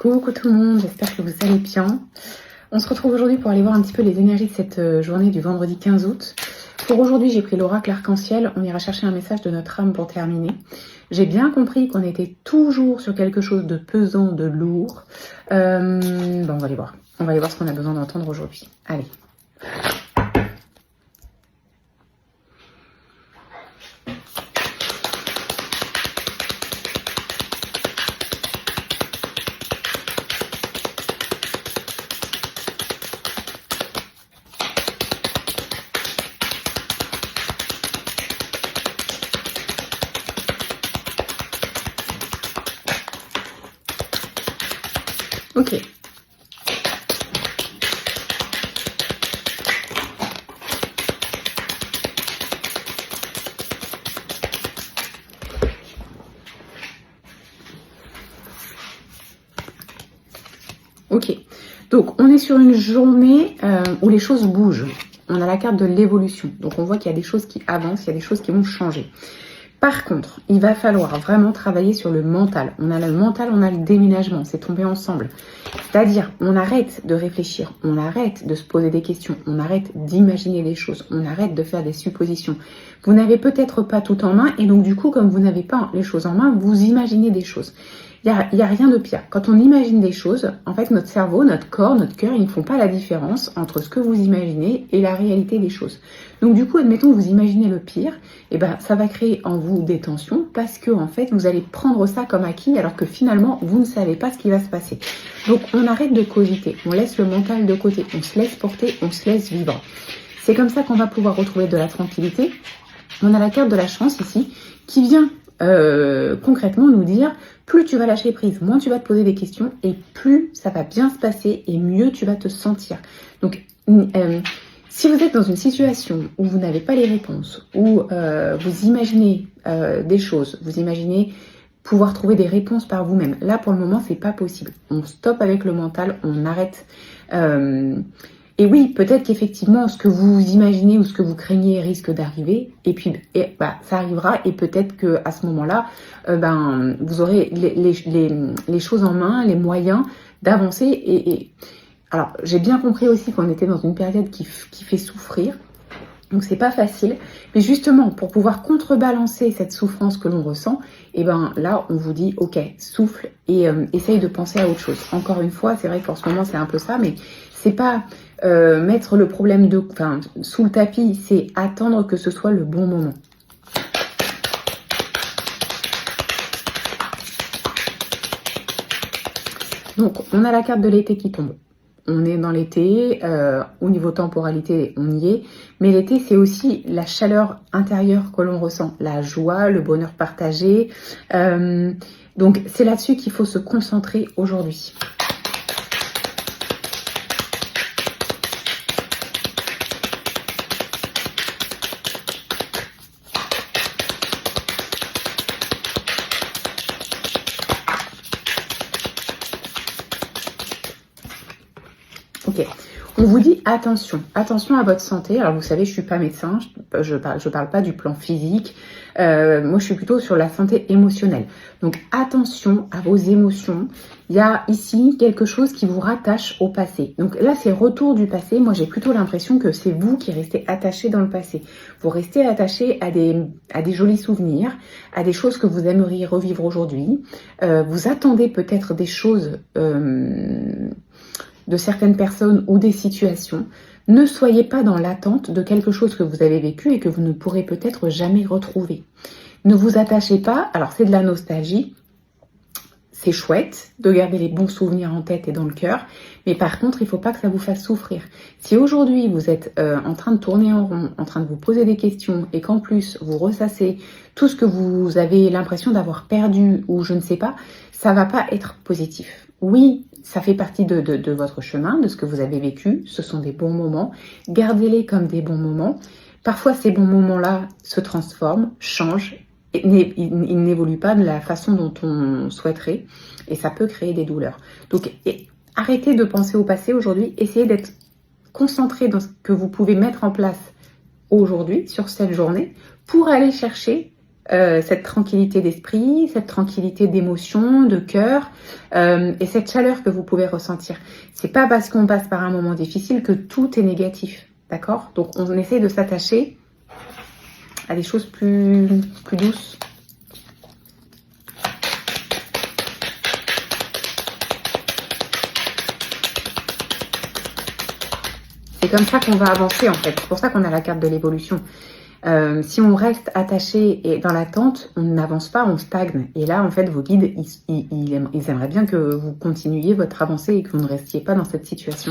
Coucou tout le monde, j'espère que vous allez bien. On se retrouve aujourd'hui pour aller voir un petit peu les énergies de cette journée du vendredi 15 août. Pour aujourd'hui, j'ai pris l'oracle arc-en-ciel. On ira chercher un message de notre âme pour terminer. J'ai bien compris qu'on était toujours sur quelque chose de pesant, de lourd. Bon, on va aller voir. On va aller voir ce qu'on a besoin d'entendre aujourd'hui. Allez. Ok. Ok. Donc, on est sur une journée où les choses bougent. On a la carte de l'évolution. Donc, on voit qu'il y a des choses qui avancent, il y a des choses qui vont changer. Par contre, il va falloir vraiment travailler sur le mental. On a le mental, on a le déménagement, c'est tombé ensemble. C'est-à-dire, on arrête de réfléchir, on arrête de se poser des questions, on arrête d'imaginer des choses, on arrête de faire des suppositions. Vous n'avez peut-être pas tout en main et donc du coup, comme vous n'avez pas les choses en main, vous imaginez des choses. Il n'y a rien de pire. Quand on imagine des choses, en fait, notre cerveau, notre corps, notre cœur, ils ne font pas la différence entre ce que vous imaginez et la réalité des choses. Donc du coup, admettons que vous imaginez le pire, et ben ça va créer en vous des tensions parce que en fait, vous allez prendre ça comme acquis alors que finalement, vous ne savez pas ce qui va se passer. Donc on arrête de cogiter, on laisse le mental de côté, on se laisse porter, on se laisse vivre. C'est comme ça qu'on va pouvoir retrouver de la tranquillité. On a la carte de la chance ici qui vient concrètement nous dire plus tu vas lâcher prise, moins tu vas te poser des questions et plus ça va bien se passer et mieux tu vas te sentir. Donc si vous êtes dans une situation où vous n'avez pas les réponses, où vous imaginez des choses, vous imaginez pouvoir trouver des réponses par vous-même, là pour le moment c'est pas possible. On stoppe avec le mental, on arrête. Et oui, peut-être qu'effectivement, ce que vous imaginez ou ce que vous craignez risque d'arriver. Et puis, ça arrivera. Et peut-être qu'à ce moment-là, vous aurez les choses en main, les moyens d'avancer. Alors, j'ai bien compris aussi qu'on était dans une période qui fait souffrir. Donc, c'est pas facile. Mais justement, pour pouvoir contrebalancer cette souffrance que l'on ressent, là, on vous dit, ok, souffle et essaye de penser à autre chose. Encore une fois, c'est vrai qu'en ce moment, c'est un peu ça, mais c'est pas mettre le problème sous le tapis, c'est attendre que ce soit le bon moment. Donc, on a la carte de l'été qui tombe. On est dans l'été, au niveau temporalité, on y est. Mais l'été, c'est aussi la chaleur intérieure que l'on ressent, la joie, le bonheur partagé. Donc, c'est là-dessus qu'il faut se concentrer aujourd'hui. Ok, on vous dit attention à votre santé. Alors vous savez, je suis pas médecin, je parle pas du plan physique. Moi, je suis plutôt sur la santé émotionnelle. Donc attention à vos émotions. Il y a ici quelque chose qui vous rattache au passé. Donc là, c'est retour du passé. Moi, j'ai plutôt l'impression que c'est vous qui restez attaché dans le passé. Vous restez attaché à des jolis souvenirs, à des choses que vous aimeriez revivre aujourd'hui. Vous attendez peut-être des choses de certaines personnes ou des situations. Ne soyez pas dans l'attente de quelque chose que vous avez vécu et que vous ne pourrez peut-être jamais retrouver. Ne vous attachez pas, alors c'est de la nostalgie, c'est chouette de garder les bons souvenirs en tête et dans le cœur, mais par contre, il ne faut pas que ça vous fasse souffrir. Si aujourd'hui, vous êtes en train de tourner en rond, en train de vous poser des questions et qu'en plus, vous ressassez tout ce que vous avez l'impression d'avoir perdu ou je ne sais pas, ça ne va pas être positif. Oui, ça fait partie de votre chemin, de ce que vous avez vécu. Ce sont des bons moments. Gardez-les comme des bons moments. Parfois, ces bons moments-là se transforment, changent. Ils n'évoluent pas de la façon dont on souhaiterait. Et ça peut créer des douleurs. Donc, arrêtez de penser au passé aujourd'hui. Essayez d'être concentré dans ce que vous pouvez mettre en place aujourd'hui, sur cette journée, pour aller chercher cette tranquillité d'esprit, cette tranquillité d'émotion, de cœur et cette chaleur que vous pouvez ressentir. C'est pas parce qu'on passe par un moment difficile que tout est négatif, d'accord? Donc on essaie de s'attacher à des choses plus douces. C'est comme ça qu'on va avancer en fait. C'est pour ça qu'on a la carte de l'évolution. Si on reste attaché et dans l'attente, on n'avance pas, on stagne. Et là, en fait, vos guides, ils aimeraient bien que vous continuiez votre avancée et que vous ne restiez pas dans cette situation.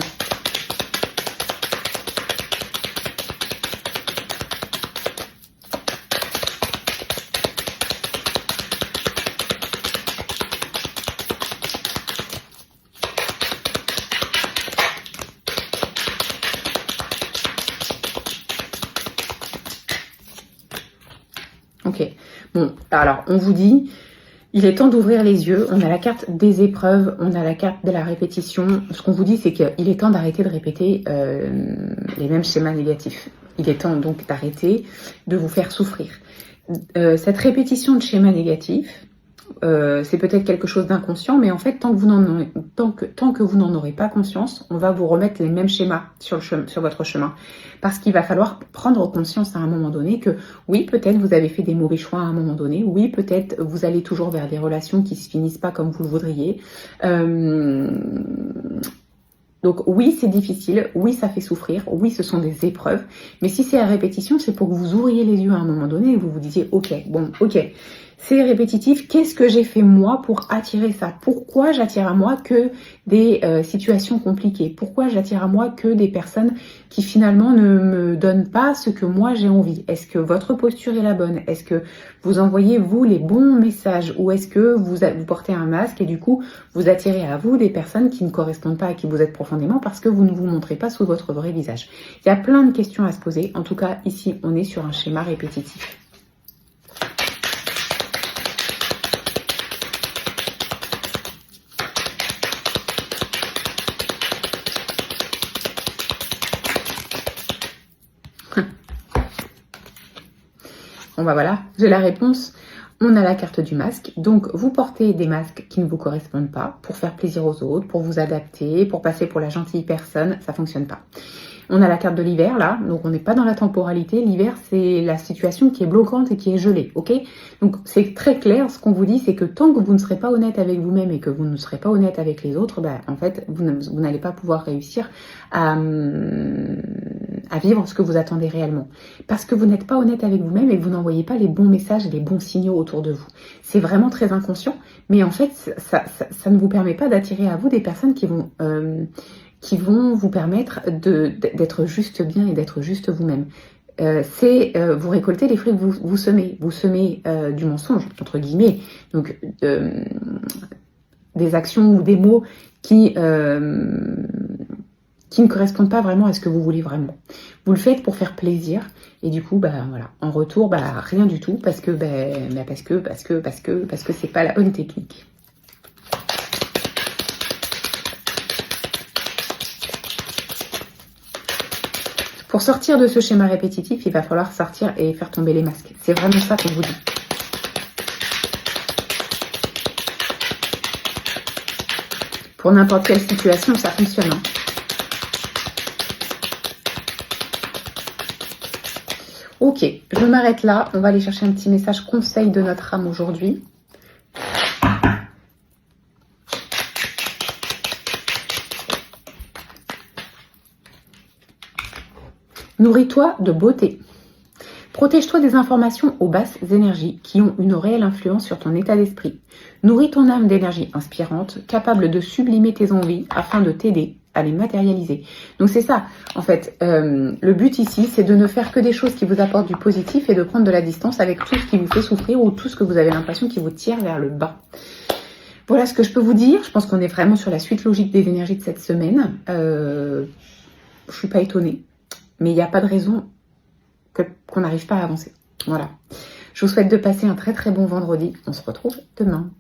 Ok, bon, alors on vous dit, il est temps d'ouvrir les yeux, on a la carte des épreuves, on a la carte de la répétition. Ce qu'on vous dit, c'est qu'il est temps d'arrêter de répéter les mêmes schémas négatifs. Il est temps donc d'arrêter de vous faire souffrir. Cette répétition de schémas négatifs, c'est peut-être quelque chose d'inconscient, mais en fait, tant que vous n'en aurez pas conscience, on va vous remettre les mêmes schémas sur votre chemin. Parce qu'il va falloir prendre conscience à un moment donné que oui, peut-être vous avez fait des mauvais choix à un moment donné, oui, peut-être vous allez toujours vers des relations qui se finissent pas comme vous le voudriez. Donc oui, c'est difficile, oui, ça fait souffrir, oui, ce sont des épreuves, mais si c'est à répétition, c'est pour que vous ouvriez les yeux à un moment donné et vous vous disiez, ok, bon, ok, c'est répétitif, qu'est-ce que j'ai fait moi pour attirer ça? Pourquoi j'attire à moi que des situations compliquées? Pourquoi j'attire à moi que des personnes qui finalement ne me donnent pas ce que moi j'ai envie? Est-ce que votre posture est la bonne? Est-ce que vous envoyez vous les bons messages? Ou est-ce que vous portez un masque et du coup vous attirez à vous des personnes qui ne correspondent pas à qui vous êtes profondément parce que vous ne vous montrez pas sous votre vrai visage? Il y a plein de questions à se poser. En tout cas, ici, on est sur un schéma répétitif. Bon bah voilà, j'ai la réponse. On a la carte du masque. Donc vous portez des masques qui ne vous correspondent pas pour faire plaisir aux autres, pour vous adapter, pour passer pour la gentille personne. Ça fonctionne pas. On a la carte de l'hiver là, donc on n'est pas dans la temporalité. L'hiver, c'est la situation qui est bloquante et qui est gelée, ok? Donc c'est très clair, ce qu'on vous dit, c'est que tant que vous ne serez pas honnête avec vous-même et que vous ne serez pas honnête avec les autres, bah, en fait, vous n'allez pas pouvoir réussir à vivre ce que vous attendez réellement. Parce que vous n'êtes pas honnête avec vous-même et que vous n'envoyez pas les bons messages et les bons signaux autour de vous. C'est vraiment très inconscient, mais en fait, ça ne vous permet pas d'attirer à vous des personnes qui vont vous permettre d'être juste bien et d'être juste vous-même. Vous récoltez les fruits que vous semez. Vous semez du mensonge, entre guillemets, donc des actions ou des mots qui ne correspondent pas vraiment à ce que vous voulez vraiment. Vous le faites pour faire plaisir et du coup, bah voilà, en retour, bah rien du tout parce que c'est pas la bonne technique. Pour sortir de ce schéma répétitif, il va falloir sortir et faire tomber les masques. C'est vraiment ça qu'on vous dit. Pour n'importe quelle situation, ça fonctionne. Hein. Ok, je m'arrête là. On va aller chercher un petit message conseil de notre âme aujourd'hui. Nourris-toi de beauté. Protège-toi des informations aux basses énergies qui ont une réelle influence sur ton état d'esprit. Nourris ton âme d'énergie inspirante, capable de sublimer tes envies afin de t'aider à les matérialiser. Donc c'est ça, en fait, le but ici, c'est de ne faire que des choses qui vous apportent du positif et de prendre de la distance avec tout ce qui vous fait souffrir ou tout ce que vous avez l'impression qui vous tire vers le bas. Voilà ce que je peux vous dire. Je pense qu'on est vraiment sur la suite logique des énergies de cette semaine. Je suis pas étonnée. Mais il n'y a pas de raison qu'on n'arrive pas à avancer. Voilà. Je vous souhaite de passer un très très bon vendredi. On se retrouve demain.